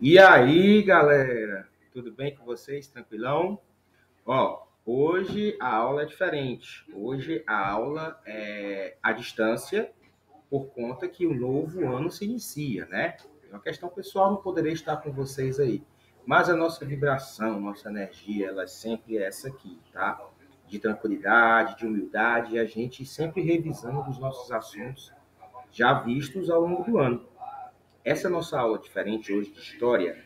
E aí, galera? Tudo bem com vocês? Tranquilão? Ó, hoje a aula é diferente. Hoje a aula é à distância, por conta que o novo ano se inicia, né? É uma questão pessoal, não poderei estar com vocês aí. Mas a nossa vibração, nossa energia, ela é sempre essa aqui, tá? De tranquilidade, de humildade, e a gente sempre revisando os nossos assuntos já vistos ao longo do ano. Essa nossa aula diferente hoje de história,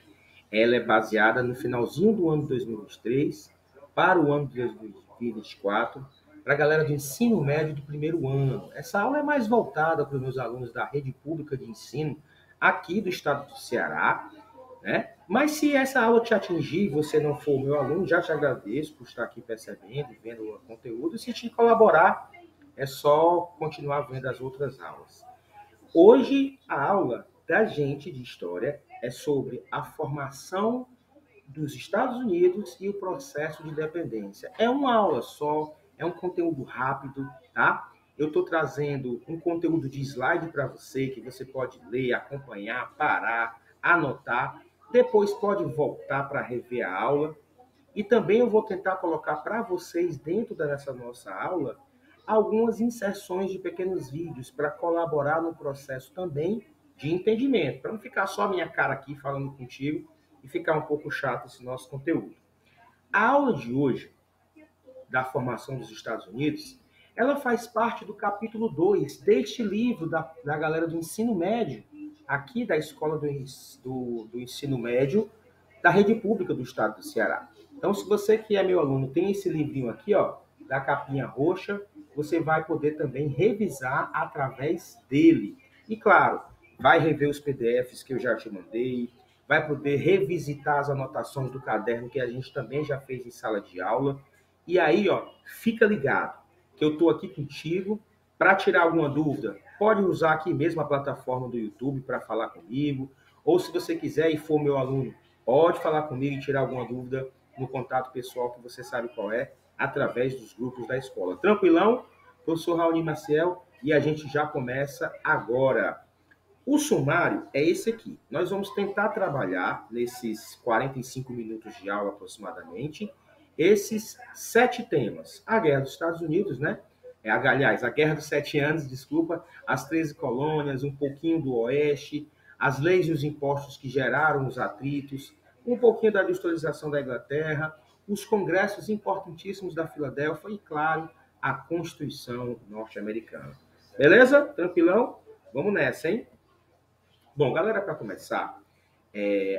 ela é baseada no finalzinho do ano de 2023 para o ano de 2024, para a galera do ensino médio do primeiro ano. Essa aula é mais voltada para os meus alunos da rede pública de ensino aqui do estado do Ceará, né? Mas se essa aula te atingir e você não for meu aluno, já te agradeço por estar aqui percebendo, vendo o conteúdo. E se te colaborar, é só continuar vendo as outras aulas. Hoje, a aula da gente de história é sobre a formação dos Estados Unidos e o processo de independência. É uma aula só, é um conteúdo rápido, tá? Eu estou trazendo um conteúdo de slide para você, que você pode ler, acompanhar, parar, anotar. Depois pode voltar para rever a aula. E também eu vou tentar colocar para vocês, dentro dessa nossa aula, algumas inserções de pequenos vídeos para colaborar no processo também de entendimento, para não ficar só a minha cara aqui falando contigo e ficar um pouco chato esse nosso conteúdo. A aula de hoje, da formação dos Estados Unidos, ela faz parte do capítulo 2 deste livro da galera do ensino médio, aqui da Escola do Ensino Médio da Rede Pública do Estado do Ceará. Então, se você que é meu aluno tem esse livrinho aqui, ó, da capinha roxa, você vai poder também revisar através dele. E, claro, vai rever os PDFs que eu já te mandei, vai poder revisitar as anotações do caderno que a gente também já fez em sala de aula. E aí, ó, fica ligado, que eu estou aqui contigo para tirar alguma dúvida. Pode usar aqui mesmo a plataforma do YouTube para falar comigo, ou se você quiser e for meu aluno, pode falar comigo e tirar alguma dúvida no contato pessoal que você sabe qual é, através dos grupos da escola. Tranquilão? Eu sou Raoni Maciel e a gente já começa agora. O sumário é esse aqui. Nós vamos tentar trabalhar nesses 45 minutos de aula aproximadamente esses 7 temas. A Guerra dos Estados Unidos, né? Aliás, a Guerra dos 7 Anos, desculpa, as 13 colônias, um pouquinho do Oeste, as leis e os impostos que geraram os atritos, um pouquinho da industrialização da Inglaterra, os congressos importantíssimos da Filadélfia e, claro, a Constituição norte-americana. Beleza? Tranquilão? Vamos nessa, hein? Bom, galera, para começar,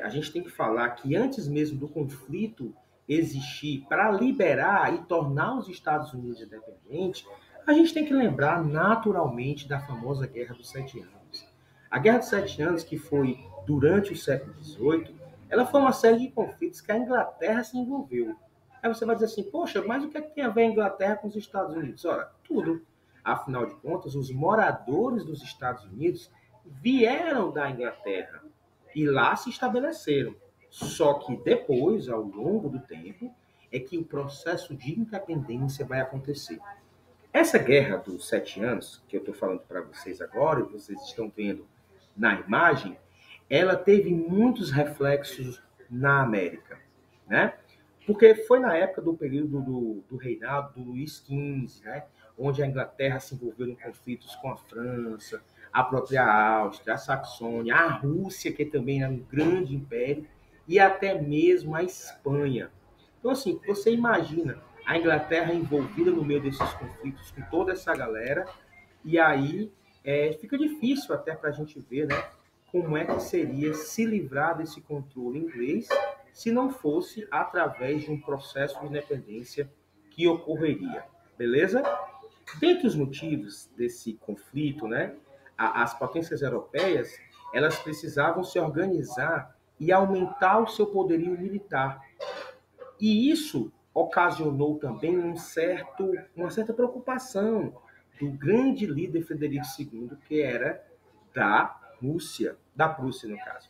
a gente tem que falar que antes mesmo do conflito existir para liberar e tornar os Estados Unidos independentes, a gente tem que lembrar naturalmente da famosa Guerra dos Sete Anos. A Guerra dos Sete Anos, que foi durante o século XVIII, ela foi uma série de conflitos que a Inglaterra se envolveu. Aí você vai dizer assim, poxa, mas o que é que tem a ver a Inglaterra com os Estados Unidos? Ora, tudo. Afinal de contas, os moradores dos Estados Unidos vieram da Inglaterra e lá se estabeleceram. Só que depois, ao longo do tempo, é que o processo de independência vai acontecer. Essa guerra dos 7 anos, que eu estou falando para vocês agora, e vocês estão vendo na imagem, ela teve muitos reflexos na América, né? Porque foi na época do período do reinado do Luís XV, né? Onde a Inglaterra se envolveu em conflitos com a França, a própria Áustria, a Saxônia, a Rússia, que também era um grande império, e até mesmo a Espanha. Então, assim, você imagina a Inglaterra envolvida no meio desses conflitos com toda essa galera, e aí fica difícil até para a gente ver, né, como é que seria se livrar desse controle inglês se não fosse através de um processo de independência que ocorreria. Beleza? Dentre os motivos desse conflito, né, as potências europeias elas precisavam se organizar e aumentar o seu poderio militar. E isso ocasionou também uma certa preocupação do grande líder Frederico II, que era da Rússia, da Prússia, no caso.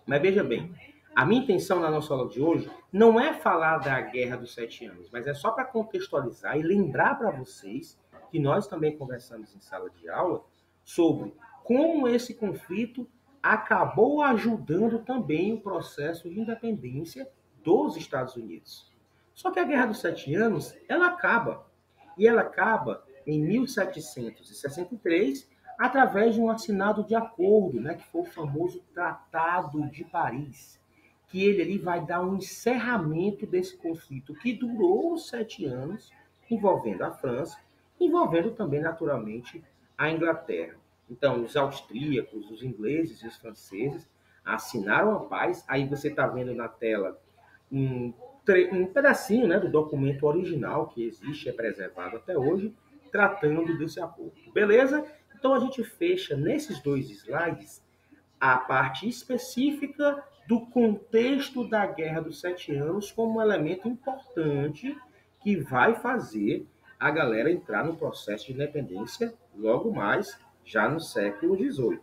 Mas veja bem, a minha intenção na nossa aula de hoje não é falar da Guerra dos 7 Anos, mas é só para contextualizar e lembrar para vocês que nós também conversamos em sala de aula sobre como esse conflito acabou ajudando também o processo de independência dos Estados Unidos. Só que a Guerra dos Sete Anos, ela acaba. E ela acaba em 1763, através de um assinado de acordo, né, que foi o famoso Tratado de Paris, que ele ali vai dar um encerramento desse conflito que durou 7 anos, envolvendo a França, envolvendo também, naturalmente, a Inglaterra. Então, os austríacos, os ingleses e os franceses assinaram a paz. Aí você está vendo na tela um, um pedacinho, né, do documento original que existe, é preservado até hoje, tratando desse acordo. Beleza? Então a gente fecha nesses dois slides a parte específica do contexto da Guerra dos Sete Anos como um elemento importante que vai fazer a galera entrar no processo de independência logo mais, já no século XVIII.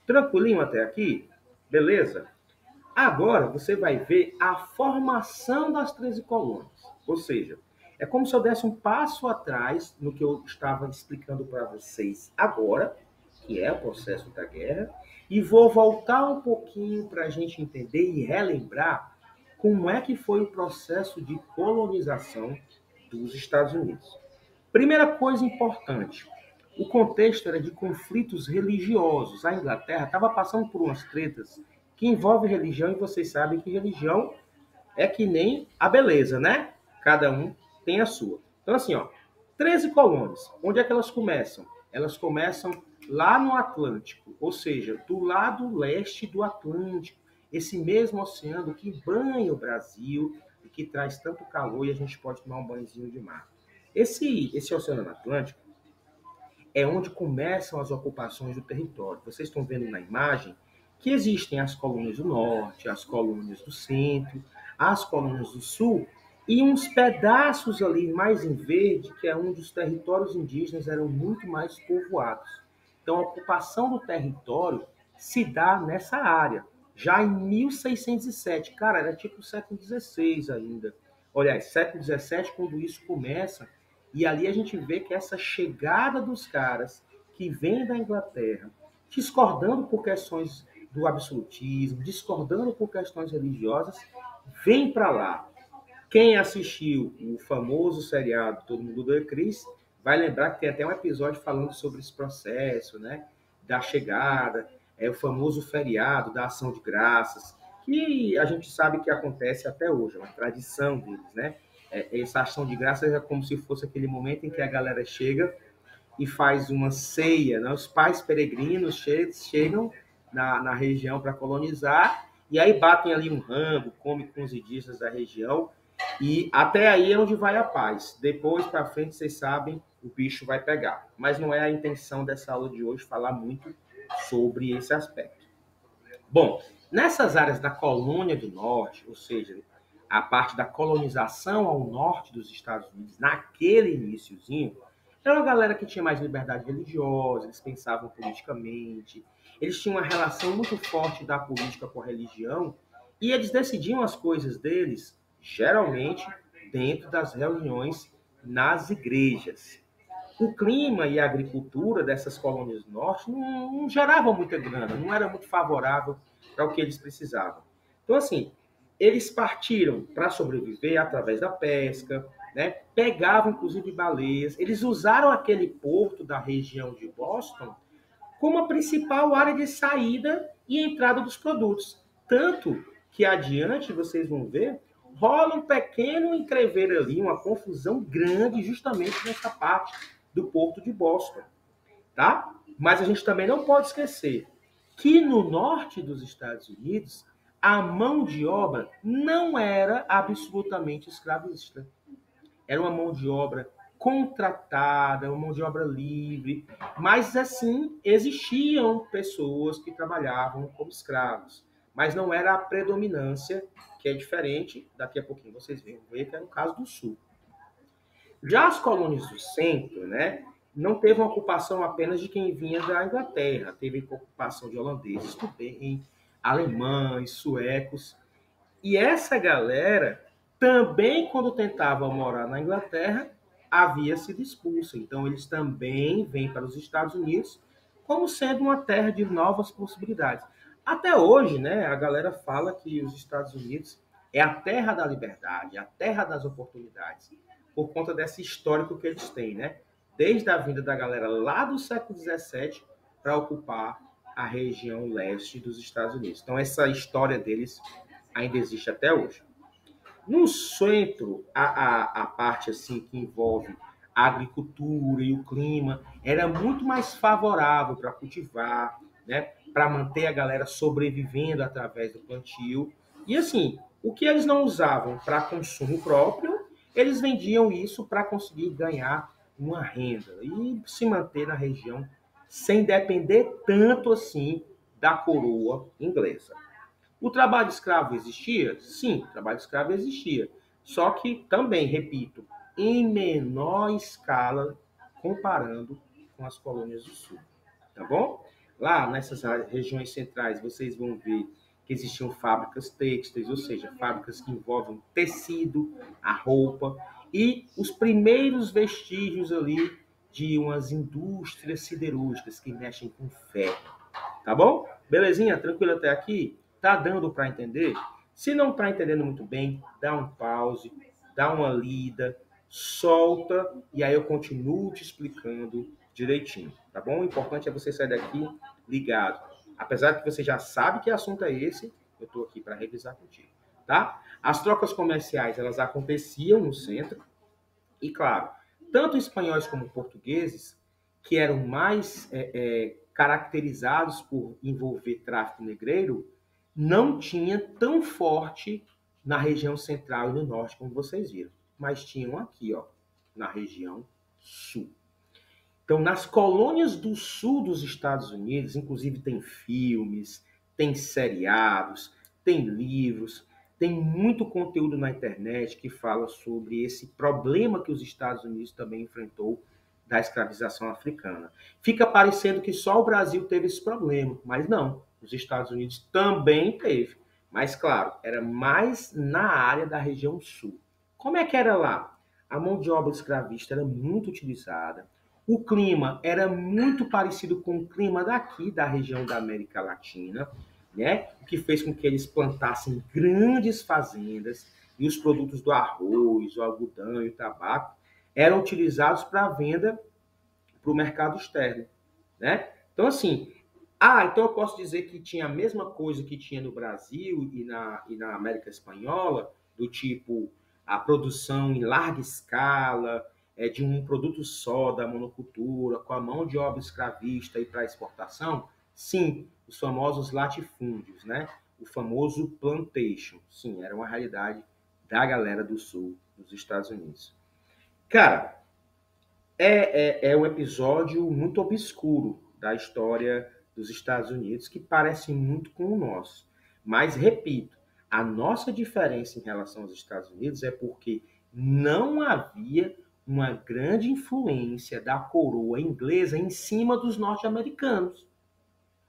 Tranquilinho até aqui? Beleza? Agora você vai ver a formação das 13 colônias. Ou seja, é como se eu desse um passo atrás no que eu estava explicando para vocês agora, que é o processo da guerra, e vou voltar um pouquinho para a gente entender e relembrar como é que foi o processo de colonização dos Estados Unidos. Primeira coisa importante, o contexto era de conflitos religiosos. A Inglaterra estava passando por umas tretas que envolvem religião, e vocês sabem que religião é que nem a beleza, né? Cada um tem a sua. Então, assim, ó, 13 colônias. Onde é que elas começam? Elas começam lá no Atlântico, ou seja, do lado leste do Atlântico, esse mesmo oceano que banha o Brasil e que traz tanto calor e a gente pode tomar um banhozinho de mar. Esse Oceano Atlântico é onde começam as ocupações do território. Vocês estão vendo na imagem que existem as colônias do norte, as colônias do centro, as colônias do sul e uns pedaços ali mais em verde, que é onde os territórios indígenas eram muito mais povoados. Então, a ocupação do território se dá nessa área, já em 1607. Cara, era tipo o século XVI ainda. Aliás, século XVII, quando isso começa, e ali a gente vê que essa chegada dos caras que vêm da Inglaterra, discordando por questões do absolutismo, discordando por questões religiosas, vem para lá. Quem assistiu o famoso seriado Todo Mundo Odeia Chris vai lembrar que tem até um episódio falando sobre esse processo, né? Da chegada, o famoso feriado da Ação de Graças, que a gente sabe que acontece até hoje, é uma tradição deles, né? Essa Ação de Graças é como se fosse aquele momento em que a galera chega e faz uma ceia, né? Os pais peregrinos chegam na região para colonizar e aí batem ali um rango, comem com os indígenas da região e até aí é onde vai a paz. Depois para frente, vocês sabem, o bicho vai pegar. Mas não é a intenção dessa aula de hoje falar muito sobre esse aspecto. Bom, nessas áreas da colônia do norte, ou seja, a parte da colonização ao norte dos Estados Unidos, naquele iniciozinho, era uma galera que tinha mais liberdade religiosa, eles pensavam politicamente, eles tinham uma relação muito forte da política com a religião, e eles decidiam as coisas deles, geralmente, dentro das reuniões nas igrejas. O clima e a agricultura dessas colônias do norte não geravam muita grana, não era muito favorável para o que eles precisavam. Então, assim, eles partiram para sobreviver através da pesca, né? Pegavam, inclusive, baleias. Eles usaram aquele porto da região de Boston como a principal área de saída e entrada dos produtos. Tanto que adiante, vocês vão ver, rola um pequeno entrever ali, uma confusão grande justamente nessa parte do porto de Boston, tá? Mas a gente também não pode esquecer que no norte dos Estados Unidos a mão de obra não era absolutamente escravista. Era uma mão de obra contratada, uma mão de obra livre, mas assim existiam pessoas que trabalhavam como escravos, mas não era a predominância, que é diferente, daqui a pouquinho vocês vão ver que é no caso do Sul. Já as colônias do centro, né, não teve uma ocupação apenas de quem vinha da Inglaterra, teve ocupação de holandeses também, alemães, suecos. E essa galera também, quando tentava morar na Inglaterra, havia sido expulsa. Então, eles também vêm para os Estados Unidos como sendo uma terra de novas possibilidades. Até hoje, né, a galera fala que os Estados Unidos é a terra da liberdade, a terra das oportunidades, por conta desse histórico que eles têm, né? Desde a vinda da galera lá do século XVII para ocupar a região leste dos Estados Unidos. Então, essa história deles ainda existe até hoje. No centro, a parte assim que envolve a agricultura e o clima era muito mais favorável para cultivar, né? Para manter a galera sobrevivendo através do plantio. E assim, o que eles não usavam para consumo próprio, eles vendiam isso para conseguir ganhar uma renda e se manter na região sem depender tanto assim da coroa inglesa. O trabalho escravo existia? Sim, o trabalho escravo existia. Só que também, repito, em menor escala comparando com as colônias do sul. Tá bom? Lá nessas regiões centrais vocês vão ver que existiam fábricas têxteis, ou seja, fábricas que envolvem tecido, a roupa, e os primeiros vestígios ali de umas indústrias siderúrgicas que mexem com ferro. Tá bom? Belezinha? Tranquilo até aqui? Tá dando para entender? Se não tá entendendo muito bem, dá um pause, dá uma lida, solta e aí eu continuo te explicando direitinho, tá bom? O importante é você sair daqui ligado. Apesar de que você já sabe que assunto é esse, eu estou aqui para revisar contigo, tá? As trocas comerciais, elas aconteciam no centro e, claro, tanto espanhóis como portugueses, que eram mais caracterizados por envolver tráfico negreiro, não tinha tão forte na região central e no norte, como vocês viram, mas tinham aqui, ó, na região sul. Então, nas colônias do sul dos Estados Unidos, inclusive tem filmes, tem seriados, tem livros, tem muito conteúdo na internet que fala sobre esse problema que os Estados Unidos também enfrentou da escravização africana. Fica parecendo que só o Brasil teve esse problema, mas não. Os Estados Unidos também teve. Mas, claro, era mais na área da região sul. Como é que era lá? A mão de obra escravista era muito utilizada. O clima era muito parecido com o clima daqui, da região da América Latina, né? O que fez com que eles plantassem grandes fazendas e os produtos do arroz, o algodão e o tabaco eram utilizados para venda para o mercado externo, né? Então, assim, então eu posso dizer que tinha a mesma coisa que tinha no Brasil e na América Espanhola, do tipo a produção em larga escala, de um produto só da monocultura, com a mão de obra escravista e para exportação? Sim, os famosos latifúndios, né? O famoso plantation. Sim, era uma realidade da galera do sul dos Estados Unidos. Cara, é um episódio muito obscuro da história dos Estados Unidos que parece muito com o nosso. Mas, repito, a nossa diferença em relação aos Estados Unidos é porque não havia uma grande influência da coroa inglesa em cima dos norte-americanos.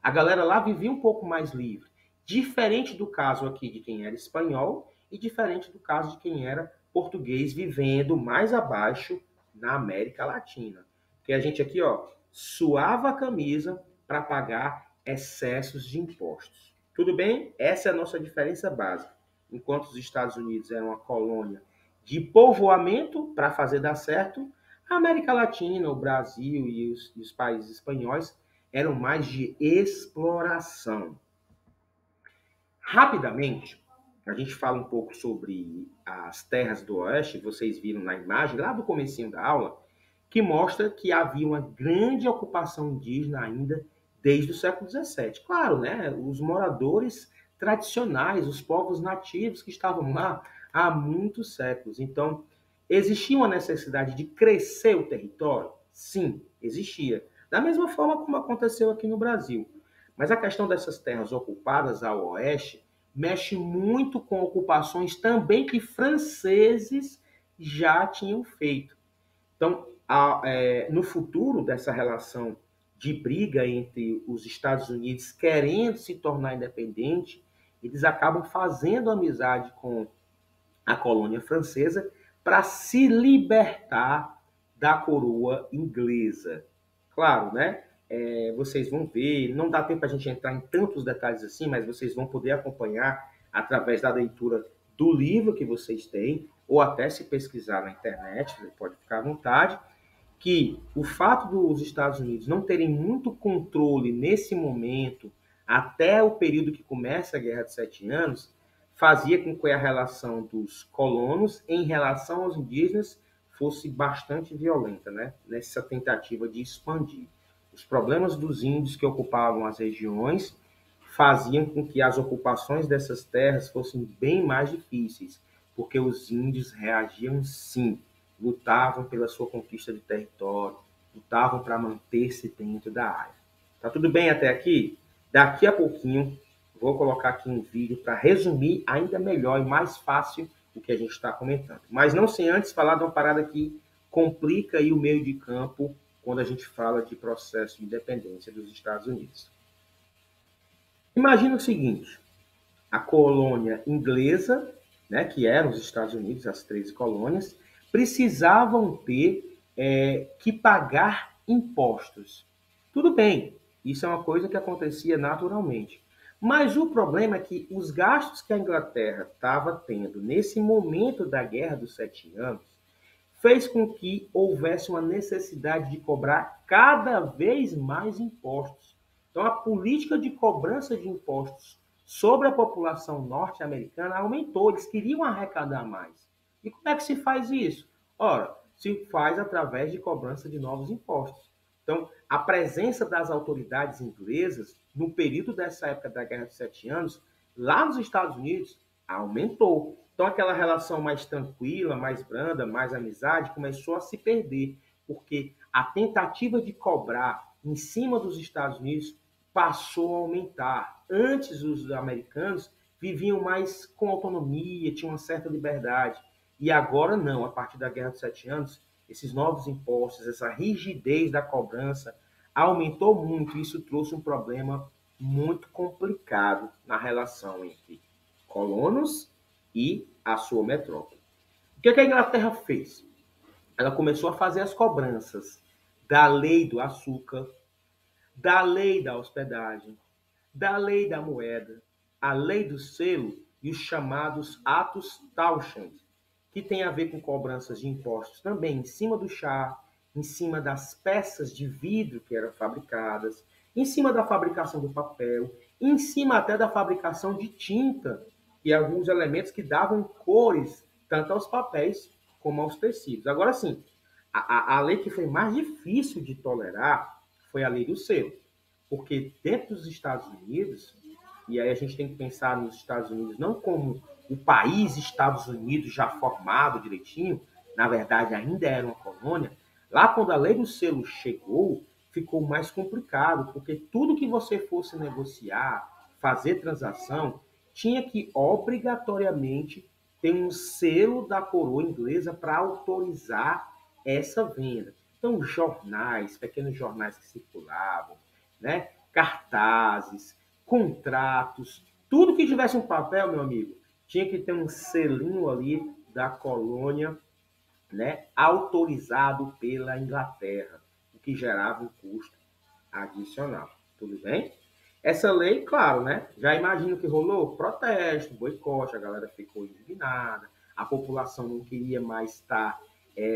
A galera lá vivia um pouco mais livre. Diferente do caso aqui de quem era espanhol e diferente do caso de quem era português vivendo mais abaixo na América Latina. Porque a gente aqui, ó, suava a camisa para pagar excessos de impostos. Tudo bem? Essa é a nossa diferença básica. Enquanto os Estados Unidos eram uma colônia de povoamento para fazer dar certo, a América Latina, o Brasil e os países espanhóis eram mais de exploração. Rapidamente, a gente fala um pouco sobre as terras do Oeste, vocês viram na imagem, lá do comecinho da aula, que mostra que havia uma grande ocupação indígena ainda desde o século XVII. Claro, né, os moradores tradicionais, os povos nativos que estavam lá há muitos séculos. Então, existia uma necessidade de crescer o território? Sim, existia. Da mesma forma como aconteceu aqui no Brasil. Mas a questão dessas terras ocupadas ao oeste mexe muito com ocupações também que franceses já tinham feito. Então, no futuro dessa relação de briga entre os Estados Unidos querendo se tornar independente, eles acabam fazendo amizade com a colônia francesa para se libertar da coroa inglesa. Claro, né? vocês vão ver, não dá tempo para a gente entrar em tantos detalhes assim, mas vocês vão poder acompanhar através da leitura do livro que vocês têm, ou até se pesquisar na internet, pode ficar à vontade, que o fato dos Estados Unidos não terem muito controle nesse momento, até o período que começa a Guerra de 7 Anos, fazia com que a relação dos colonos em relação aos indígenas fosse bastante violenta, né? Nessa tentativa de expandir. Os problemas dos índios que ocupavam as regiões faziam com que as ocupações dessas terras fossem bem mais difíceis, porque os índios reagiam sim, lutavam pela sua conquista de território, lutavam para manter-se dentro da área. Tá tudo bem até aqui? Daqui a pouquinho vou colocar aqui um vídeo para resumir ainda melhor e mais fácil o que a gente está comentando. Mas não sem antes falar de uma parada que complica aí o meio de campo quando a gente fala de processo de independência dos Estados Unidos. Imagina o seguinte, a colônia inglesa, né, que eram os Estados Unidos, as 13 colônias, precisavam ter que pagar impostos. Tudo bem, isso é uma coisa que acontecia naturalmente. Mas o problema é que os gastos que a Inglaterra estava tendo nesse momento da Guerra dos 7 Anos fez com que houvesse uma necessidade de cobrar cada vez mais impostos. Então, a política de cobrança de impostos sobre a população norte-americana aumentou, eles queriam arrecadar mais. E como é que se faz isso? Ora, se faz através de cobrança de novos impostos. Então, a presença das autoridades inglesas no período dessa época da Guerra dos 7 Anos, lá nos Estados Unidos, aumentou. Então, aquela relação mais tranquila, mais branda, mais amizade, começou a se perder, porque a tentativa de cobrar em cima dos Estados Unidos passou a aumentar. Antes, os americanos viviam mais com autonomia, tinham uma certa liberdade. E agora não, a partir da Guerra dos 7 Anos, esses novos impostos, essa rigidez da cobrança aumentou muito e isso trouxe um problema muito complicado na relação entre colonos e a sua metrópole. O que a Inglaterra fez? Ela começou a fazer as cobranças da lei do açúcar, da lei da hospedagem, da lei da moeda, a lei do selo e os chamados atos Townshend, que tem a ver com cobranças de impostos também em cima do chá, em cima das peças de vidro que eram fabricadas, em cima da fabricação do papel, em cima até da fabricação de tinta e alguns elementos que davam cores tanto aos papéis como aos tecidos. Agora sim, a lei que foi mais difícil de tolerar foi a lei do selo, porque dentro dos Estados Unidos, e aí a gente tem que pensar nos Estados Unidos não como o país Estados Unidos já formado direitinho, na verdade ainda era uma colônia, lá quando a lei do selo chegou, ficou mais complicado, porque tudo que você fosse negociar, fazer transação, tinha que obrigatoriamente ter um selo da coroa inglesa para autorizar essa venda. Então, jornais, pequenos jornais que circulavam, né? Cartazes, contratos, tudo que tivesse um papel, meu amigo, tinha que ter um selinho ali da colônia, né, autorizado pela Inglaterra, o que gerava um custo adicional. Tudo bem? Essa lei, claro, né? Já imagino que rolou protesto, boicote, a galera ficou indignada, a população não queria mais estar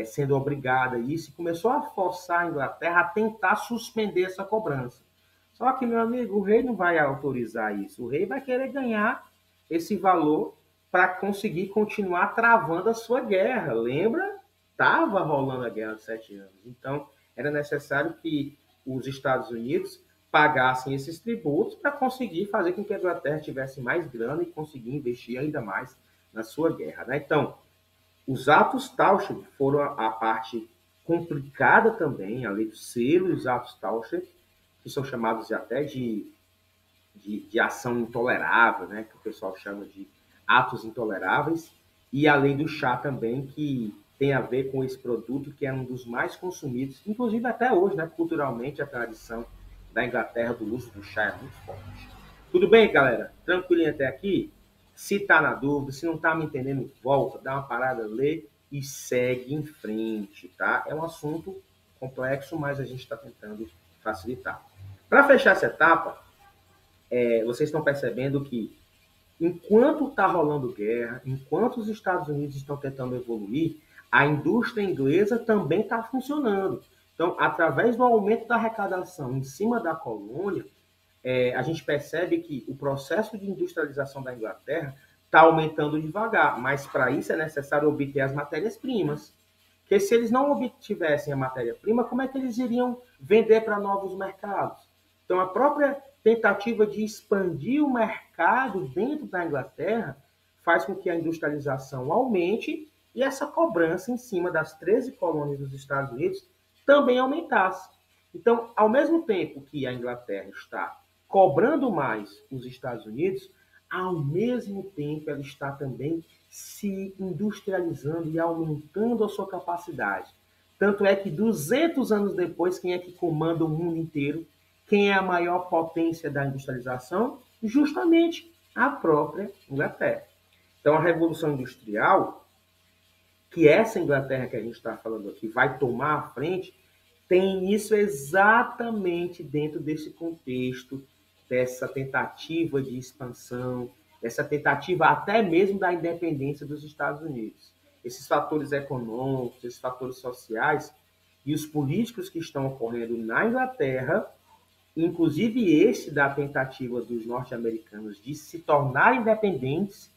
sendo obrigada a isso e começou a forçar a Inglaterra a tentar suspender essa cobrança. Só que, meu amigo, o rei não vai autorizar isso. O rei vai querer ganhar esse valor para conseguir continuar travando a sua guerra. Lembra? Estava rolando a Guerra dos 7 Anos. Então, era necessário que os Estados Unidos pagassem esses tributos para conseguir fazer com que a Inglaterra tivesse mais grana e conseguir investir ainda mais na sua guerra. Né? Então, os atos Townshend foram a parte complicada também, a lei do selo e os atos Townshend, que são chamados até de ação intolerável, né? Que o pessoal chama de atos intoleráveis, e a lei do chá também, que tem a ver com esse produto que é um dos mais consumidos, inclusive até hoje, né? Culturalmente, a tradição da Inglaterra do uso do chá é muito forte. Tudo bem, galera? Tranquilinho até aqui? Se tá na dúvida, se não tá me entendendo, volta, dá uma parada, lê e segue em frente, tá? É um assunto complexo, mas a gente está tentando facilitar. Para fechar essa etapa, vocês estão percebendo que enquanto está rolando guerra, enquanto os Estados Unidos estão tentando evoluir, a indústria inglesa também está funcionando. Então, através do aumento da arrecadação em cima da colônia, a gente percebe que o processo de industrialização da Inglaterra está aumentando devagar, mas para isso é necessário obter as matérias-primas. Porque se eles não obtivessem a matéria-prima, como é que eles iriam vender para novos mercados? Então, a própria tentativa de expandir o mercado dentro da Inglaterra faz com que a industrialização aumente e essa cobrança em cima das 13 colônias dos Estados Unidos também aumentasse. Então, ao mesmo tempo que a Inglaterra está cobrando mais os Estados Unidos, ao mesmo tempo ela está também se industrializando e aumentando a sua capacidade. Tanto é que 200 anos depois, quem é que comanda o mundo inteiro? Quem é a maior potência da industrialização? Justamente a própria Inglaterra. Então, a Revolução Industrial, que essa Inglaterra que a gente está falando aqui vai tomar à frente, tem isso exatamente dentro desse contexto, dessa tentativa de expansão, dessa tentativa até mesmo da independência dos Estados Unidos. Esses fatores econômicos, esses fatores sociais e os políticos que estão ocorrendo na Inglaterra, inclusive esse da tentativa dos norte-americanos de se tornar independentes,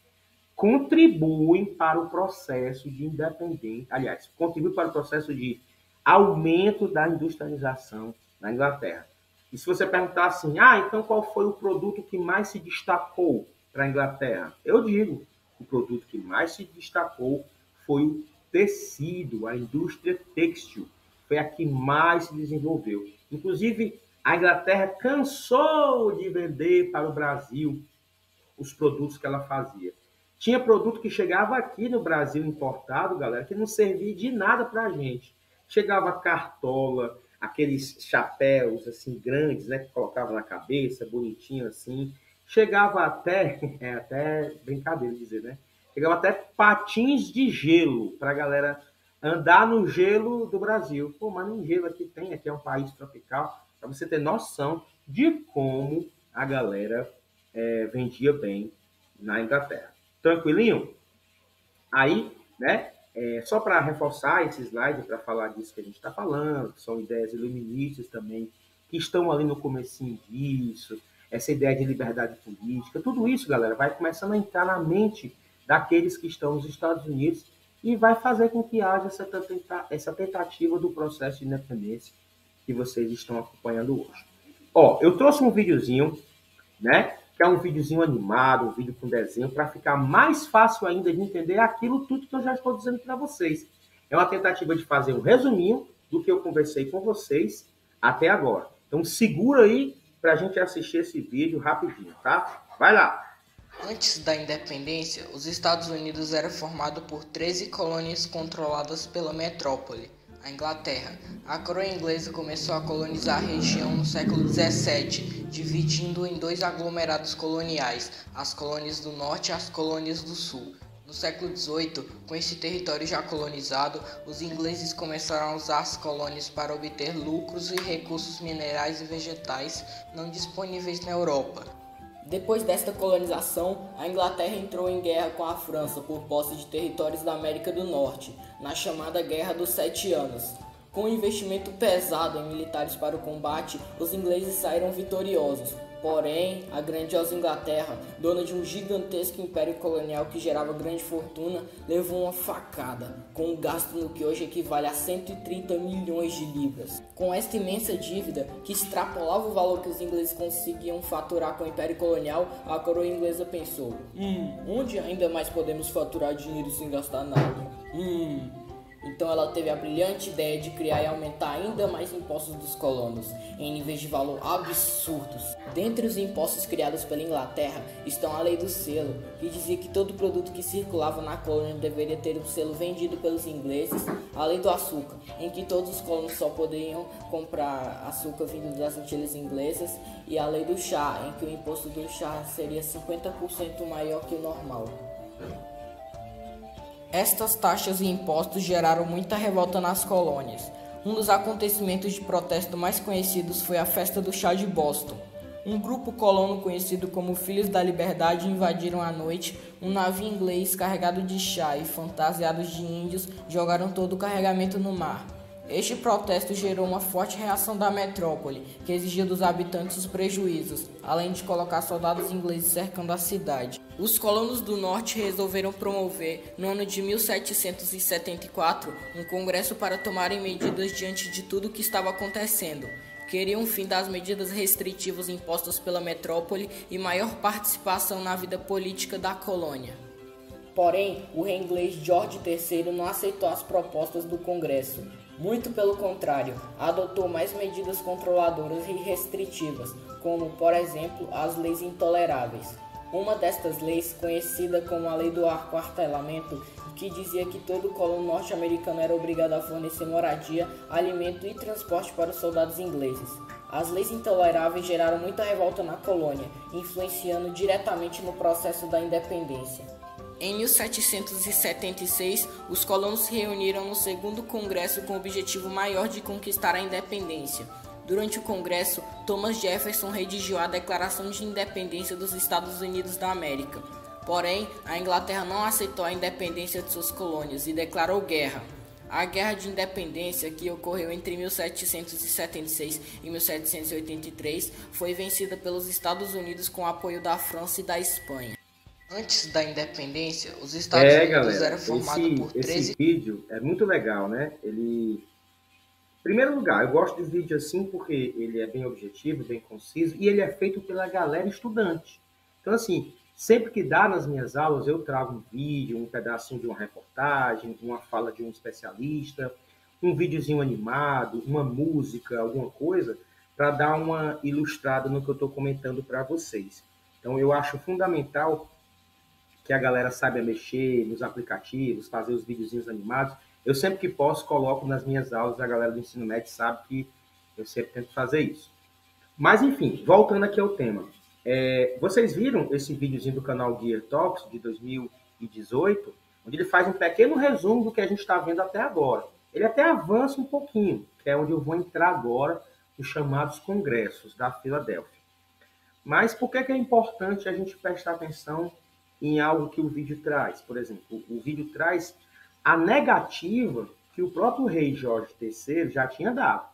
contribuem para o processo de independência, aliás, contribuem para o processo de aumento da industrialização na Inglaterra. E se você perguntar assim, então qual foi o produto que mais se destacou para a Inglaterra? Eu digo, o produto que mais se destacou foi o tecido, a indústria têxtil. Foi a que mais se desenvolveu. Inclusive, a Inglaterra cansou de vender para o Brasil os produtos que ela fazia. Tinha produto que chegava aqui no Brasil importado, galera, que não servia de nada para a gente. Chegava cartola, aqueles chapéus assim grandes, né, que colocava na cabeça, bonitinho assim. Chegava até, até brincadeira dizer, né? Chegava até patins de gelo para a galera andar no gelo do Brasil. Pô, mas nem gelo aqui tem, aqui é um país tropical. Para você ter noção de como a galera vendia bem na Inglaterra. Tranquilinho? Aí, né, só para reforçar esse slide, para falar disso que a gente está falando, que são ideias iluministas também, que estão ali no comecinho disso, essa ideia de liberdade política, tudo isso, galera, vai começando a entrar na mente daqueles que estão nos Estados Unidos e vai fazer com que haja essa tentativa do processo de independência que vocês estão acompanhando hoje. Eu trouxe um videozinho, né, que é um videozinho animado, um vídeo com desenho, para ficar mais fácil ainda de entender aquilo tudo que eu já estou dizendo para vocês. É uma tentativa de fazer um resuminho do que eu conversei com vocês até agora. Então segura aí para a gente assistir esse vídeo rapidinho, tá? Vai lá! Antes da independência, os Estados Unidos era formado por 13 colônias controladas pela metrópole, a Inglaterra. A coroa inglesa começou a colonizar a região no século XVII, dividindo em dois aglomerados coloniais, as colônias do norte e as colônias do sul. No século XVIII, com esse território já colonizado, os ingleses começaram a usar as colônias para obter lucros e recursos minerais e vegetais não disponíveis na Europa. Depois desta colonização, a Inglaterra entrou em guerra com a França por posse de territórios da América do Norte, na chamada Guerra dos 7 Anos. Com um investimento pesado em militares para o combate, os ingleses saíram vitoriosos. Porém, a grandiosa Inglaterra, dona de um gigantesco império colonial que gerava grande fortuna, levou uma facada, com um gasto no que hoje equivale a 130 milhões de libras. Com esta imensa dívida, que extrapolava o valor que os ingleses conseguiam faturar com o império colonial, a coroa inglesa pensou: onde ainda mais podemos faturar dinheiro sem gastar nada? Então ela teve a brilhante ideia de criar e aumentar ainda mais impostos dos colonos, em níveis de valor absurdos. Dentre os impostos criados pela Inglaterra estão a Lei do Selo, que dizia que todo produto que circulava na colônia deveria ter um selo vendido pelos ingleses, a Lei do Açúcar, em que todos os colonos só poderiam comprar açúcar vindo das Antilhas inglesas, e a Lei do Chá, em que o imposto do chá seria 50% maior que o normal. Estas taxas e impostos geraram muita revolta nas colônias. Um dos acontecimentos de protesto mais conhecidos foi a Festa do Chá de Boston. Um grupo colono conhecido como Filhos da Liberdade invadiram à noite um navio inglês carregado de chá e, fantasiados de índios, jogaram todo o carregamento no mar. Este protesto gerou uma forte reação da metrópole, que exigia dos habitantes os prejuízos, além de colocar soldados ingleses cercando a cidade. Os colonos do norte resolveram promover, no ano de 1774, um congresso para tomarem medidas diante de tudo o que estava acontecendo. Queriam um fim das medidas restritivas impostas pela metrópole e maior participação na vida política da colônia. Porém, o rei inglês George III não aceitou as propostas do Congresso. Muito pelo contrário, adotou mais medidas controladoras e restritivas, como, por exemplo, as leis intoleráveis. Uma destas leis, conhecida como a Lei do Aquartelamento, que dizia que todo colono norte-americano era obrigado a fornecer moradia, alimento e transporte para os soldados ingleses. As leis intoleráveis geraram muita revolta na colônia, influenciando diretamente no processo da independência. Em 1776, os colonos se reuniram no segundo congresso com o objetivo maior de conquistar a independência. Durante o congresso, Thomas Jefferson redigiu a Declaração de Independência dos Estados Unidos da América. Porém, a Inglaterra não aceitou a independência de suas colônias e declarou guerra. A Guerra de Independência, que ocorreu entre 1776 e 1783, foi vencida pelos Estados Unidos com o apoio da França e da Espanha. Antes da independência, os Estados Unidos eram formados por 13... Esse vídeo é muito legal, né? Em primeiro lugar, eu gosto de vídeo assim porque ele é bem objetivo, bem conciso, e ele é feito pela galera estudante. Então, assim, sempre que dá nas minhas aulas, eu trago um vídeo, um pedacinho de uma reportagem, uma fala de um especialista, um videozinho animado, uma música, alguma coisa, para dar uma ilustrada no que eu estou comentando para vocês. Então, eu acho fundamental que a galera saiba mexer nos aplicativos, fazer os videozinhos animados. Eu sempre que posso coloco nas minhas aulas, a galera do ensino médio sabe que eu sempre tento fazer isso. Mas enfim, voltando aqui ao tema. Vocês viram esse videozinho do canal Gear Talks de 2018, onde ele faz um pequeno resumo do que a gente está vendo até agora. Ele até avança um pouquinho, que é onde eu vou entrar agora, os chamados congressos da Filadélfia. Mas por que é importante a gente prestar atenção em algo que o vídeo traz? Por exemplo, o vídeo traz a negativa que o próprio rei Jorge III já tinha dado.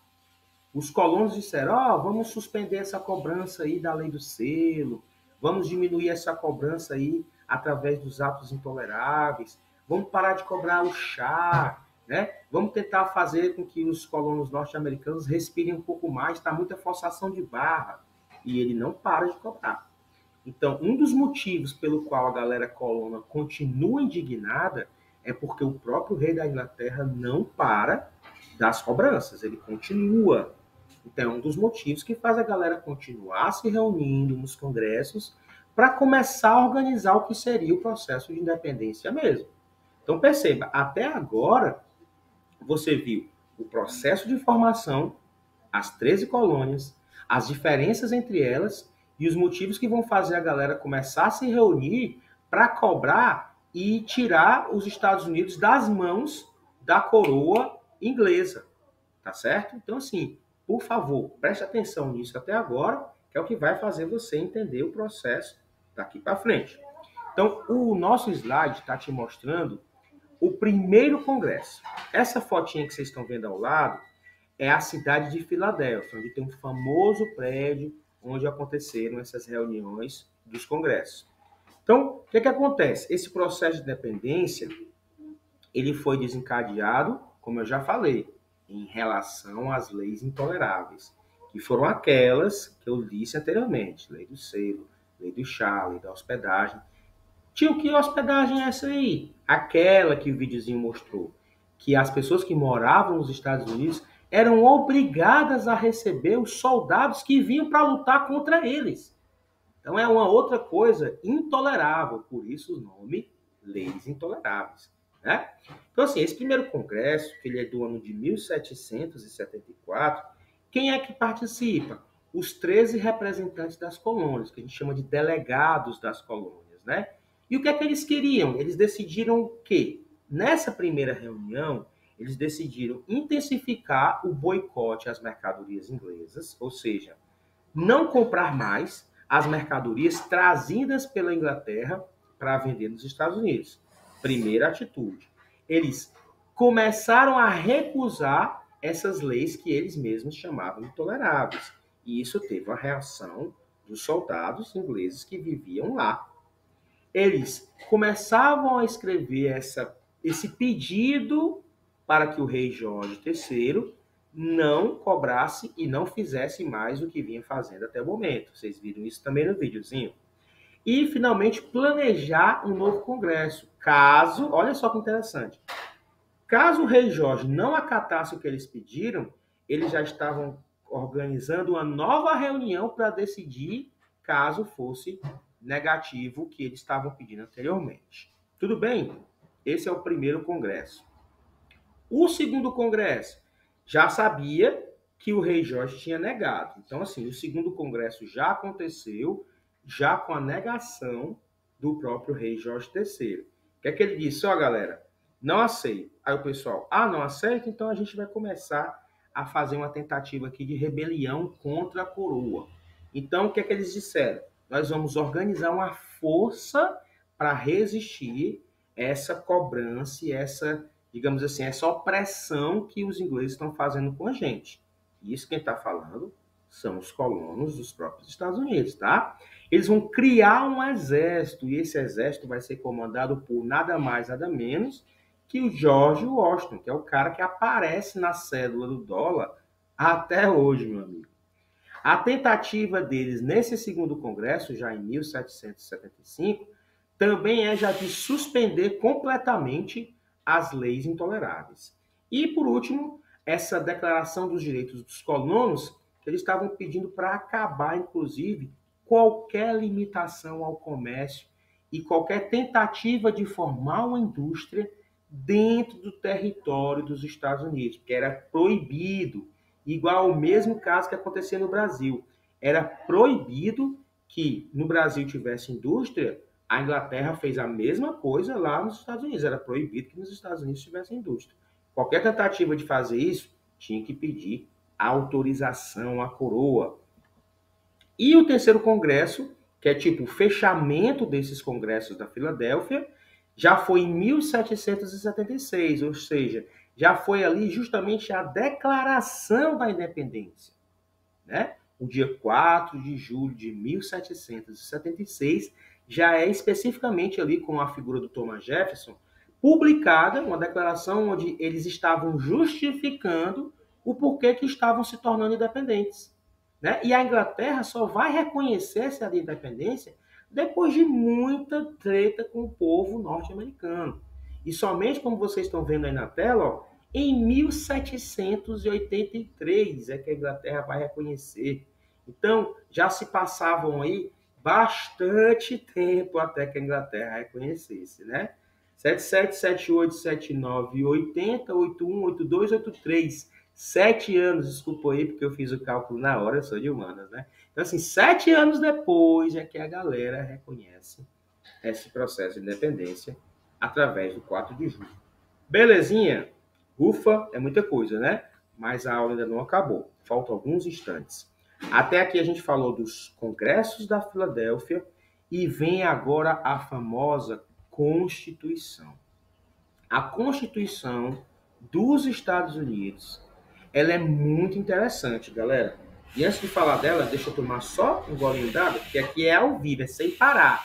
Os colonos disseram, vamos suspender essa cobrança aí da lei do selo, vamos diminuir essa cobrança aí através dos atos intoleráveis, vamos parar de cobrar o chá, né? Vamos tentar fazer com que os colonos norte-americanos respirem um pouco mais, está muita forçação de barra, e ele não para de cobrar. Então, um dos motivos pelo qual a galera colona continua indignada é porque o próprio rei da Inglaterra não para das cobranças, ele continua. Então, é um dos motivos que faz a galera continuar se reunindo nos congressos para começar a organizar o que seria o processo de independência mesmo. Então, perceba, até agora, você viu o processo de formação, as 13 colônias, as diferenças entre elas e os motivos que vão fazer a galera começar a se reunir para cobrar e tirar os Estados Unidos das mãos da coroa inglesa, tá certo? Então, assim, por favor, preste atenção nisso até agora, que é o que vai fazer você entender o processo daqui para frente. Então, o nosso slide está te mostrando o primeiro congresso. Essa fotinha que vocês estão vendo ao lado é a cidade de Filadélfia, onde tem um famoso prédio onde aconteceram essas reuniões dos congressos. Então, o que acontece? Esse processo de independência, ele foi desencadeado, como eu já falei, em relação às leis intoleráveis, que foram aquelas que eu disse anteriormente, lei do selo, lei do chá, lei da hospedagem. Tio, que hospedagem é essa aí? Aquela que o videozinho mostrou, que as pessoas que moravam nos Estados Unidos eram obrigadas a receber os soldados que vinham para lutar contra eles. Então é uma outra coisa intolerável, por isso o nome leis intoleráveis, né? Então assim, esse primeiro congresso, que ele é do ano de 1774, quem é que participa? Os 13 representantes das colônias, que a gente chama de delegados das colônias, né? E o que é que eles queriam? Eles decidiram que, nessa primeira reunião, Eles decidiram intensificar o boicote às mercadorias inglesas, ou seja, não comprar mais as mercadorias trazidas pela Inglaterra para vender nos Estados Unidos. Primeira atitude. Eles começaram a recusar essas leis que eles mesmos chamavam intoleráveis. E isso teve a reação dos soldados ingleses que viviam lá. Eles começavam a escrever esse pedido para que o rei Jorge III não cobrasse e não fizesse mais o que vinha fazendo até o momento. Vocês viram isso também no videozinho. E, finalmente, planejar um novo congresso. Caso, olha só que interessante, caso o rei Jorge não acatasse o que eles pediram, eles já estavam organizando uma nova reunião para decidir caso fosse negativo o que eles estavam pedindo anteriormente. Tudo bem? Esse é o primeiro congresso. O segundo congresso já sabia que o rei Jorge tinha negado. Então, assim, o segundo congresso já aconteceu, já com a negação do próprio rei Jorge III. O que é que ele disse? Ó, galera, não aceito. Aí o pessoal, não aceita? Então a gente vai começar a fazer uma tentativa aqui de rebelião contra a coroa. Então, o que é que eles disseram? Nós vamos organizar uma força para resistir essa cobrança e essa, digamos assim, essa opressão que os ingleses estão fazendo com a gente. Isso quem está falando são os colonos dos próprios Estados Unidos, tá? Eles vão criar um exército, e esse exército vai ser comandado por nada mais, nada menos que o George Washington, que é o cara que aparece na cédula do dólar até hoje, meu amigo. A tentativa deles nesse segundo congresso, já em 1775, também é já de suspender completamente as leis intoleráveis. E, por último, essa declaração dos direitos dos colonos, que eles estavam pedindo para acabar, inclusive, qualquer limitação ao comércio e qualquer tentativa de formar uma indústria dentro do território dos Estados Unidos, porque era proibido, igual ao mesmo caso que acontecia no Brasil. Era proibido que no Brasil tivesse indústria. A Inglaterra fez a mesma coisa lá nos Estados Unidos. Era proibido que nos Estados Unidos tivesse indústria. Qualquer tentativa de fazer isso tinha que pedir autorização à coroa. E o terceiro congresso, que é tipo o fechamento desses congressos da Filadélfia, já foi em 1776, ou seja, já foi ali justamente a declaração da independência, né? O dia 4 de julho de 1776 já é especificamente ali com a figura do Thomas Jefferson, publicada uma declaração onde eles estavam justificando o porquê que estavam se tornando independentes, né? E a Inglaterra só vai reconhecer essa independência depois de muita treta com o povo norte-americano. E somente, como vocês estão vendo aí na tela, ó, em 1783 é que a Inglaterra vai reconhecer. Então, já se passavam aí bastante tempo até que a Inglaterra reconhecesse, né? 77, 78, 79, 80, 81, 82, 83. 7 anos, desculpa aí, porque eu fiz o cálculo na hora, eu sou de humanas, né? Então, assim, 7 anos depois é que a galera reconhece esse processo de independência através do 4 de julho. Belezinha? Ufa, é muita coisa, né? Mas a aula ainda não acabou. Faltam alguns instantes. Até aqui a gente falou dos congressos da Filadélfia e vem agora a famosa Constituição. A Constituição dos Estados Unidos, ela é muito interessante, galera. E antes de falar dela, deixa eu tomar só um golinho d'água, porque aqui é ao vivo, é sem parar.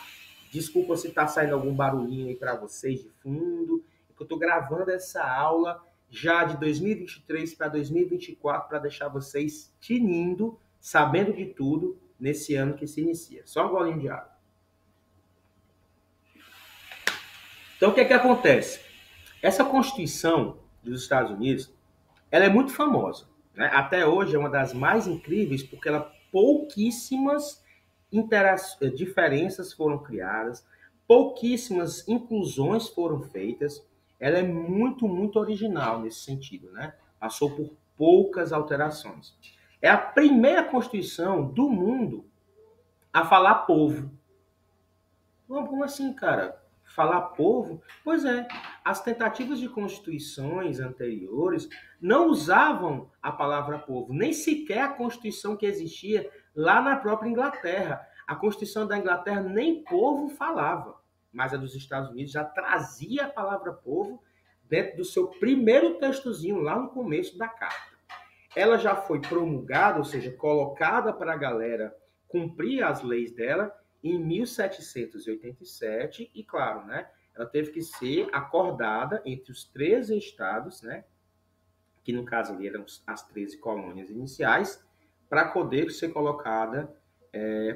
Desculpa se está saindo algum barulhinho aí para vocês de fundo. Eu estou gravando essa aula já de 2023 para 2024 para deixar vocês tinindo, sabendo de tudo nesse ano que se inicia. Só um golinho de água. Então, o que é que acontece? Essa Constituição dos Estados Unidos, ela é muito famosa, né? Até hoje é uma das mais incríveis porque ela pouquíssimas diferenças foram criadas, pouquíssimas inclusões foram feitas. Ela é muito, muito original nesse sentido, né? Passou por poucas alterações. É a primeira Constituição do mundo a falar povo. Como assim, cara? Falar povo? Pois é, as tentativas de constituições anteriores não usavam a palavra povo, nem sequer a Constituição que existia lá na própria Inglaterra. A Constituição da Inglaterra nem povo falava, mas a dos Estados Unidos já trazia a palavra povo dentro do seu primeiro textozinho, lá no começo da carta. Ela já foi promulgada, ou seja, colocada para a galera cumprir as leis dela em 1787, e claro, né, ela teve que ser acordada entre os 13 estados, né, que no caso ali eram as 13 colônias iniciais, para poder ser colocada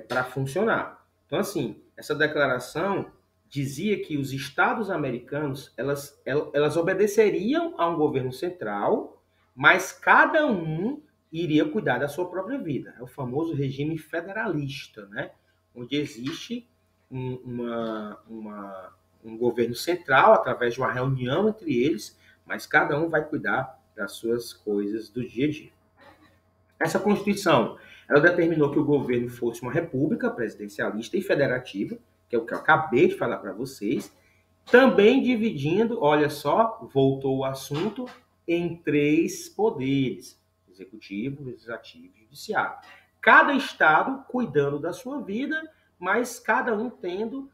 para funcionar. Então, assim, essa declaração dizia que os estados americanos, elas obedeceriam a um governo central, mas cada um iria cuidar da sua própria vida. É o famoso regime federalista, né? Onde existe um governo central, através de uma reunião entre eles, mas cada um vai cuidar das suas coisas do dia a dia. Essa Constituição, ela determinou que o governo fosse uma república presidencialista e federativa, que é o que eu acabei de falar para vocês, também dividindo, olha só, voltou o assunto, em 3 poderes: executivo, legislativo e judiciário. Cada estado cuidando da sua vida, mas cada um tendo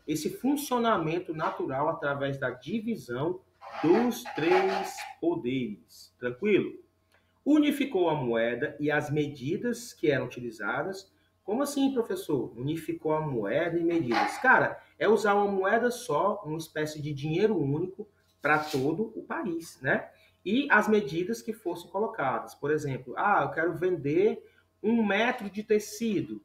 esse funcionamento natural através da divisão dos 3 poderes. Tranquilo? Unificou a moeda e as medidas que eram utilizadas. Como assim, professor? Unificou a moeda e medidas. Cara, é usar uma moeda só, uma espécie de dinheiro único para todo o país, né? E as medidas que fossem colocadas. Por exemplo, eu quero vender 1 metro de tecido.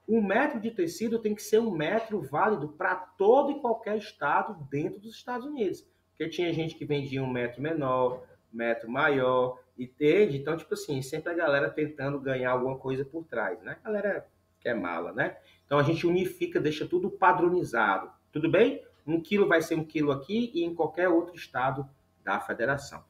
1 metro de tecido tem que ser 1 metro válido para todo e qualquer estado dentro dos Estados Unidos. Porque tinha gente que vendia 1 metro menor, 1 metro maior, entende? Então, tipo assim, sempre a galera tentando ganhar alguma coisa por trás, né? A galera que é mala, né? Então a gente unifica, deixa tudo padronizado. Tudo bem? 1 quilo vai ser 1 quilo aqui e em qualquer outro estado da federação.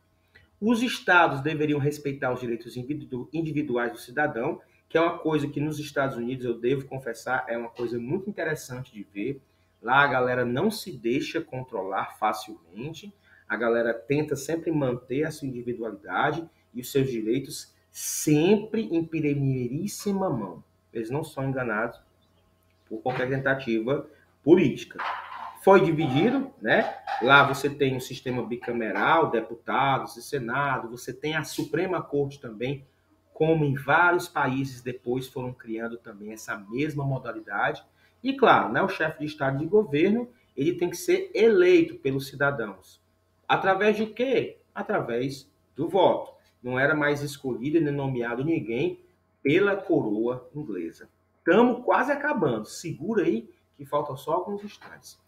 Os estados deveriam respeitar os direitos individuais do cidadão, que é uma coisa que nos Estados Unidos, eu devo confessar, é uma coisa muito interessante de ver. Lá a galera não se deixa controlar facilmente, a galera tenta sempre manter a sua individualidade e os seus direitos sempre em primeiríssima mão. Eles não são enganados por qualquer tentativa política. Foi dividido, né? Lá você tem um sistema bicameral, deputados e Senado, você tem a Suprema Corte também, como em vários países depois foram criando também essa mesma modalidade. E claro, né, o chefe de Estado e de governo, ele tem que ser eleito pelos cidadãos. Através de quê? Através do voto. Não era mais escolhido nem nomeado ninguém pela coroa inglesa. Estamos quase acabando. Segura aí que faltam só alguns instantes.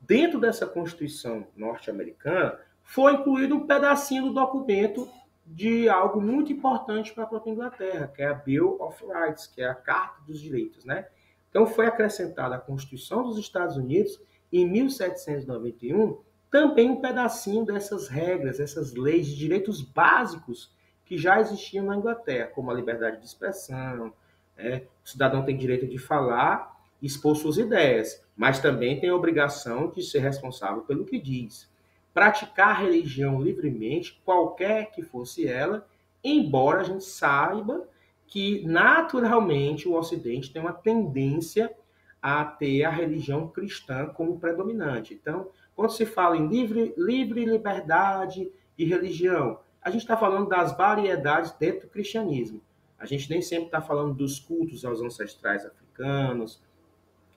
Dentro dessa Constituição norte-americana, foi incluído um pedacinho do documento de algo muito importante para a própria Inglaterra, que é a Bill of Rights, que é a Carta dos Direitos, né? Então foi acrescentada à Constituição dos Estados Unidos em 1791 também um pedacinho dessas regras, essas leis de direitos básicos que já existiam na Inglaterra, como a liberdade de expressão, o cidadão tem direito de falar e expor suas ideias, mas também tem a obrigação de ser responsável pelo que diz. Praticar a religião livremente, qualquer que fosse ela, embora a gente saiba que naturalmente o Ocidente tem uma tendência a ter a religião cristã como predominante. Então, quando se fala em livre liberdade de religião, a gente está falando das variedades dentro do cristianismo. A gente nem sempre está falando dos cultos aos ancestrais africanos,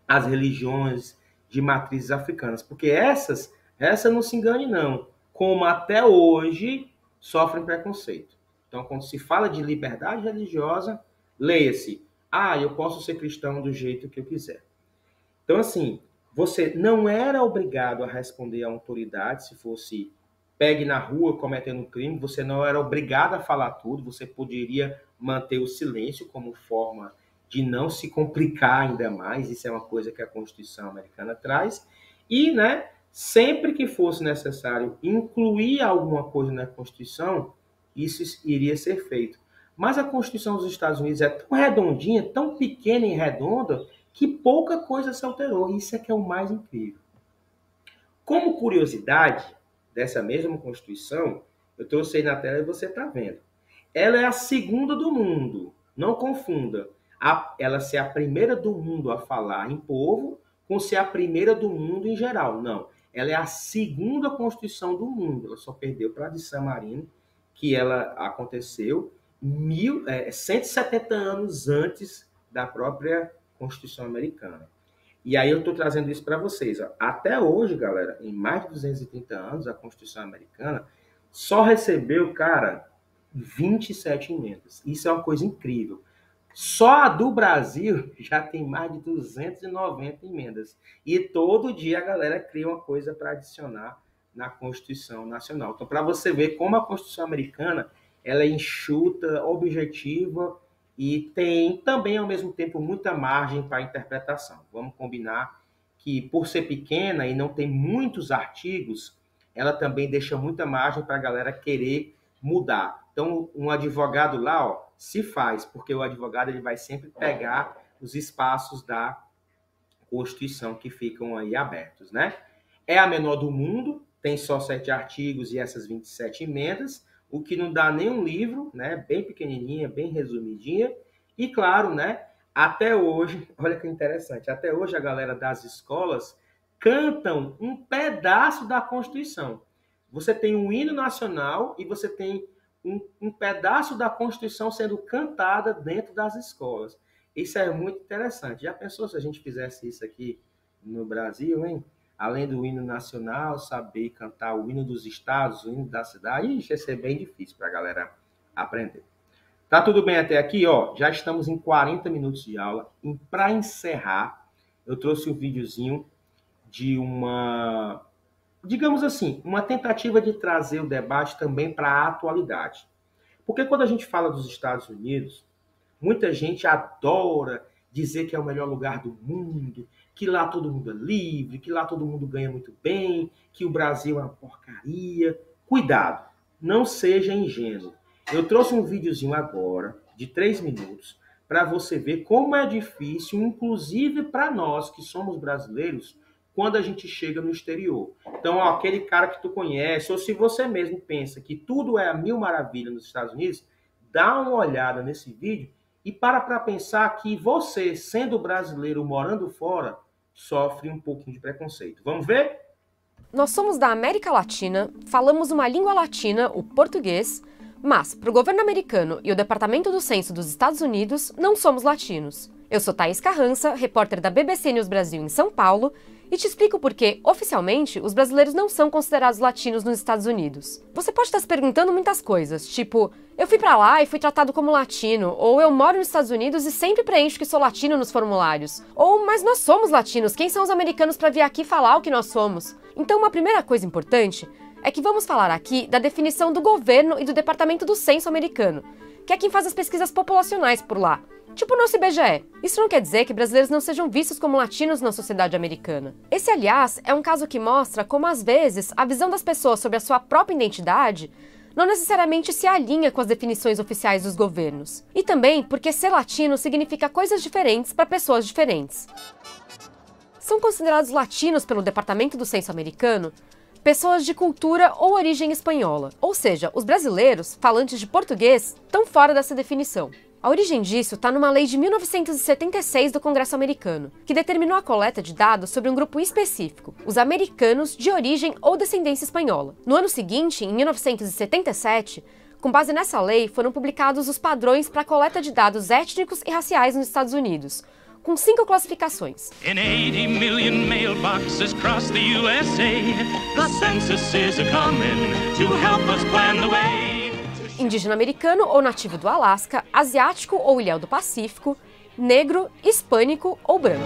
as religiões de matrizes africanas, porque essa não se engane não, como até hoje sofrem preconceito. Então, quando se fala de liberdade religiosa, leia-se, eu posso ser cristão do jeito que eu quiser. Então, assim, você não era obrigado a responder à autoridade se fosse pegue na rua cometendo um crime, você não era obrigado a falar tudo, você poderia manter o silêncio como forma de não se complicar ainda mais, isso é uma coisa que a Constituição americana traz, e, né, sempre que fosse necessário incluir alguma coisa na Constituição, isso iria ser feito. Mas a Constituição dos Estados Unidos é tão redondinha, tão pequena e redonda, que pouca coisa se alterou. Isso é que é o mais incrível. Como curiosidade dessa mesma Constituição, eu trouxe aí na tela e você está vendo. Ela é a segunda do mundo, não confunda. Ela ser a primeira do mundo a falar em povo com ser a primeira do mundo em geral. Não, ela é a segunda Constituição do mundo. Ela só perdeu para a de San Marino, que ela aconteceu 170 anos antes da própria Constituição americana. E aí eu estou trazendo isso para vocês. Ó. Até hoje, galera, em mais de 230 anos, a Constituição americana só recebeu, cara, 27 emendas. Isso é uma coisa incrível. Só a do Brasil já tem mais de 290 emendas. E todo dia a galera cria uma coisa para adicionar na Constituição Nacional. Então, para você ver como a Constituição americana ela é enxuta, objetiva e tem também, ao mesmo tempo, muita margem para interpretação. Vamos combinar que, por ser pequena e não tem muitos artigos, ela também deixa muita margem para a galera querer mudar. Então, um advogado lá, ó, se faz, porque o advogado ele vai sempre pegar os espaços da Constituição que ficam aí abertos, né? É a menor do mundo, tem só 7 artigos e essas 27 emendas, o que não dá nem um livro, né? Bem pequenininha, bem resumidinha. E claro, né? Até hoje, olha que interessante, até hoje a galera das escolas cantam um pedaço da Constituição. Você tem um hino nacional e você tem um pedaço da Constituição sendo cantada dentro das escolas. Isso é muito interessante. Já pensou se a gente fizesse isso aqui no Brasil, hein? Além do hino nacional, saber cantar o hino dos estados, o hino da cidade, isso ia ser bem difícil para a galera aprender. Tá tudo bem até aqui? Ó, já estamos em 40 minutos de aula. E para encerrar, eu trouxe um videozinho de uma, digamos assim, uma tentativa de trazer o debate também para a atualidade. Porque quando a gente fala dos Estados Unidos, muita gente adora dizer que é o melhor lugar do mundo, que lá todo mundo é livre, que lá todo mundo ganha muito bem, que o Brasil é uma porcaria. Cuidado, não seja ingênuo. Eu trouxe um videozinho agora, de 3 minutos, para você ver como é difícil, inclusive para nós que somos brasileiros, quando a gente chega no exterior. Então, ó, aquele cara que tu conhece, ou se você mesmo pensa que tudo é a mil maravilhas nos Estados Unidos, dá uma olhada nesse vídeo e para pensar que você, sendo brasileiro morando fora, sofre um pouquinho de preconceito. Vamos ver? Nós somos da América Latina, falamos uma língua latina, o português, mas, para o governo americano e o Departamento do Censo dos Estados Unidos, não somos latinos. Eu sou Thaís Carrança, repórter da BBC News Brasil em São Paulo, e te explico por que, oficialmente, os brasileiros não são considerados latinos nos Estados Unidos. Você pode estar se perguntando muitas coisas, tipo, eu fui pra lá e fui tratado como latino, ou eu moro nos Estados Unidos e sempre preencho que sou latino nos formulários. Ou, mas nós somos latinos, quem são os americanos para vir aqui falar o que nós somos? Então, uma primeira coisa importante é que vamos falar aqui da definição do governo e do Departamento do Censo americano, que é quem faz as pesquisas populacionais por lá. Tipo o nosso IBGE. Isso não quer dizer que brasileiros não sejam vistos como latinos na sociedade americana. Esse, aliás, é um caso que mostra como, às vezes, a visão das pessoas sobre a sua própria identidade não necessariamente se alinha com as definições oficiais dos governos. E também porque ser latino significa coisas diferentes para pessoas diferentes. São considerados latinos pelo Departamento do Censo americano pessoas de cultura ou origem espanhola. Ou seja, os brasileiros, falantes de português, estão fora dessa definição. A origem disso está numa lei de 1976 do Congresso americano, que determinou a coleta de dados sobre um grupo específico, os americanos de origem ou descendência espanhola. No ano seguinte, em 1977, com base nessa lei, foram publicados os padrões para a coleta de dados étnicos e raciais nos Estados Unidos, com 5 classificações. In 80 million mailboxes across the USA, the census is a-comin' to help us plan the way. Indígena americano ou nativo do Alasca, asiático ou ilhéu do Pacífico, negro, hispânico ou branco.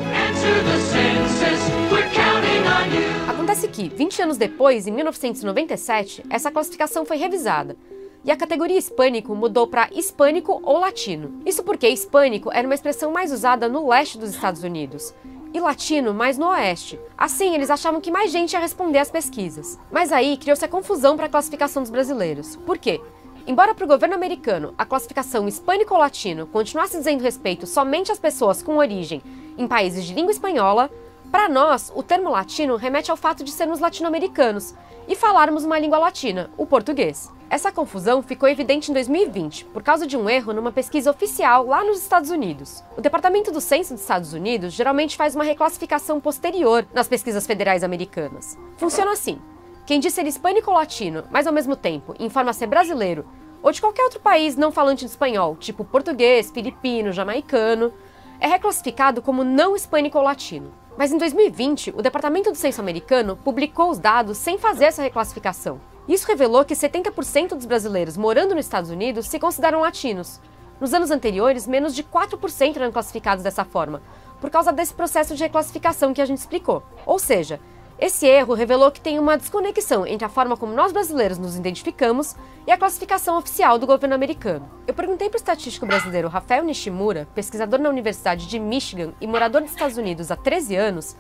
Acontece que, 20 anos depois, em 1997, essa classificação foi revisada, e a categoria hispânico mudou para hispânico ou latino. Isso porque hispânico era uma expressão mais usada no leste dos Estados Unidos, e latino mais no oeste. Assim, eles achavam que mais gente ia responder às pesquisas. Mas aí criou-se a confusão para a classificação dos brasileiros. Por quê? Embora para o governo americano a classificação hispânico ou latino continuasse dizendo respeito somente às pessoas com origem em países de língua espanhola, Para nós, o termo latino remete ao fato de sermos latino-americanos e falarmos uma língua latina, o português. Essa confusão ficou evidente em 2020, por causa de um erro numa pesquisa oficial lá nos Estados Unidos. O Departamento do Censo dos Estados Unidos geralmente faz uma reclassificação posterior nas pesquisas federais americanas. Funciona assim: quem diz ser hispânico ou latino, mas ao mesmo tempo informa ser brasileiro, ou de qualquer outro país não falante de espanhol, tipo português, filipino, jamaicano, é reclassificado como não hispânico ou latino. Mas em 2020, o Departamento do Censo americano publicou os dados sem fazer essa reclassificação. Isso revelou que 70% dos brasileiros morando nos Estados Unidos se consideram latinos. Nos anos anteriores, menos de 4% eram classificados dessa forma, por causa desse processo de reclassificação que a gente explicou. Ou seja, esse erro revelou que tem uma desconexão entre a forma como nós brasileiros nos identificamos e a classificação oficial do governo americano. Eu perguntei para o estatístico brasileiro Rafael Nishimura, pesquisador na Universidade de Michigan e morador dos Estados Unidos há 13 anos,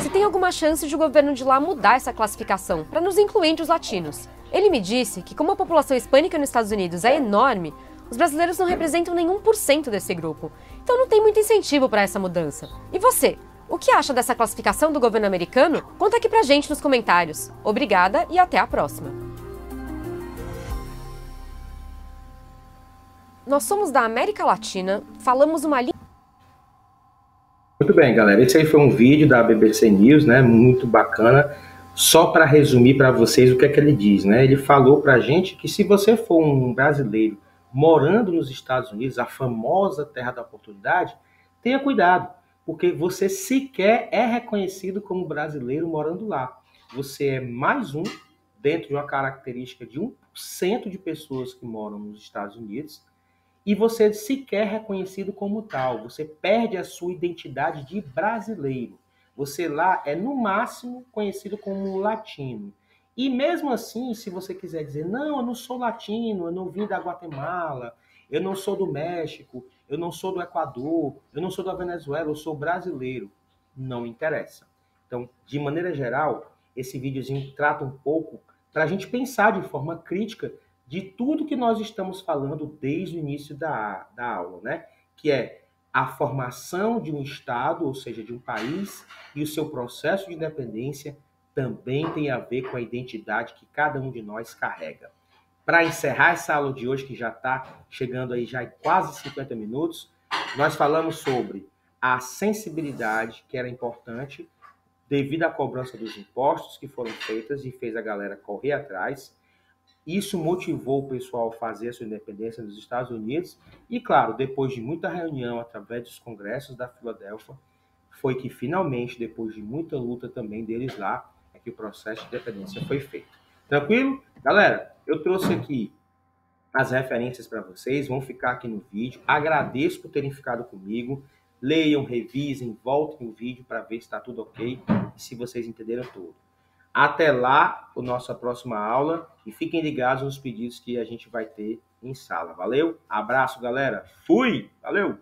se tem alguma chance de o governo de lá mudar essa classificação para nos incluir entre os latinos. Ele me disse que, como a população hispânica nos Estados Unidos é enorme, os brasileiros não representam nem 1% desse grupo, então não tem muito incentivo para essa mudança. E você? O que acha dessa classificação do governo americano? Conta aqui pra gente nos comentários. Obrigada e até a próxima! Nós somos da América Latina, falamos uma língua... Muito bem, galera. Esse aí foi um vídeo da BBC News, né? Muito bacana. Só para resumir para vocês o que é que ele diz, né? Ele falou pra gente que se você for um brasileiro morando nos Estados Unidos, a famosa terra da oportunidade, tenha cuidado, porque você sequer é reconhecido como brasileiro morando lá. Você é mais um dentro de uma característica de 1% de pessoas que moram nos Estados Unidos, e você sequer é reconhecido como tal. Você perde a sua identidade de brasileiro. Você lá é, no máximo, conhecido como latino. E mesmo assim, se você quiser dizer, não, eu não sou latino, eu não vim da Guatemala, eu não sou do México, eu não sou do Equador, eu não sou da Venezuela, eu sou brasileiro. Não interessa. Então, de maneira geral, esse videozinho trata um pouco para a gente pensar de forma crítica de tudo que nós estamos falando desde o início da aula, né? Que é a formação de um Estado, ou seja, de um país, e o seu processo de independência também tem a ver com a identidade que cada um de nós carrega. Para encerrar essa aula de hoje, que já está chegando aí já em quase 50 minutos, nós falamos sobre a sensibilidade, que era importante, devido à cobrança dos impostos que foram feitas e fez a galera correr atrás. Isso motivou o pessoal a fazer a sua independência nos Estados Unidos e, claro, depois de muita reunião através dos congressos da Filadélfia, foi que finalmente, depois de muita luta também deles lá, é que o processo de independência foi feito. Tranquilo? Galera, eu trouxe aqui as referências para vocês, vão ficar aqui no vídeo. Agradeço por terem ficado comigo. Leiam, revisem, voltem o vídeo para ver se está tudo ok e se vocês entenderam tudo. Até lá, a nossa próxima aula, e fiquem ligados nos pedidos que a gente vai ter em sala. Valeu? Abraço, galera. Fui! Valeu!